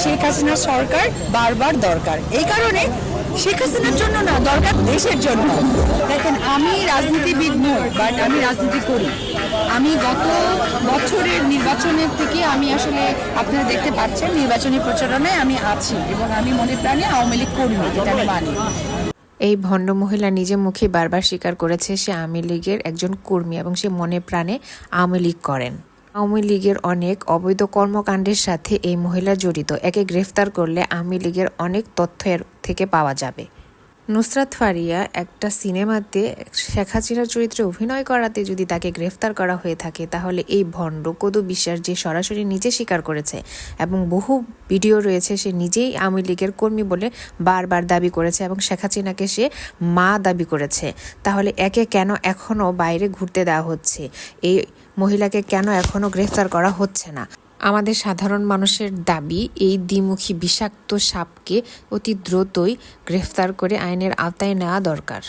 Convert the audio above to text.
শেখ হাসিনা সরকার বারবার দরকার। এই কারণে শেখ হাসিনার জন্য না, দরকার দেশের জন্য। দেখেন, আমি রাজনীতিবিদ নই, বাট আমি রাজনীতি করি। আমি গত বছরের নির্বাচনের থেকে আমি আসলে আপনারা দেখতে পাচ্ছেন নির্বাচনী প্রচারণায় আমি আছি, এবং আমি মনে প্রাণে আওয়ামী লীগ কর্মী, এটা আমি মানি। এই ভণ্ড মহিলা নিজে মুখে বারবার স্বীকার করেছে সে আওয়ামী লীগের একজন কর্মী এবং সে মনে প্রাণে আওয়ামী লীগ করেন। আওয়ামী লীগের অনেক অবৈধ কর্মকাণ্ডের সাথে এই মহিলা জড়িত। একে গ্রেফতার করলে আওয়ামী লীগের অনেক তথ্য এর থেকে পাওয়া যাবে। নুসরাত ফারিয়া একটা সিনেমাতে শেখ হাসিনার চরিত্রে অভিনয় করাতে যদি তাকে গ্রেফতার করা হয়ে থাকে, তাহলে এই ভণ্ড কদু বিশ্বাস যে সরাসরি নিজে স্বীকার করেছে এবং বহু ভিডিও রয়েছে, সে নিজেই আওয়ামী লীগের কর্মী বলে বারবার দাবি করেছে এবং শেখ হাসিনাকে সে মা দাবি করেছে, তাহলে একে কেন এখনও বাইরে ঘুরতে দেওয়া হচ্ছে? এই মহিলাকে কেন এখনও গ্রেফতার করা হচ্ছে না? আমাদের সাধারণ মানুষের দাবি, এই দ্বিমুখী বিষাক্ত সাপকে অতি দ্রুতই গ্রেফতার করে আইনের আওতায় নেওয়া দরকার।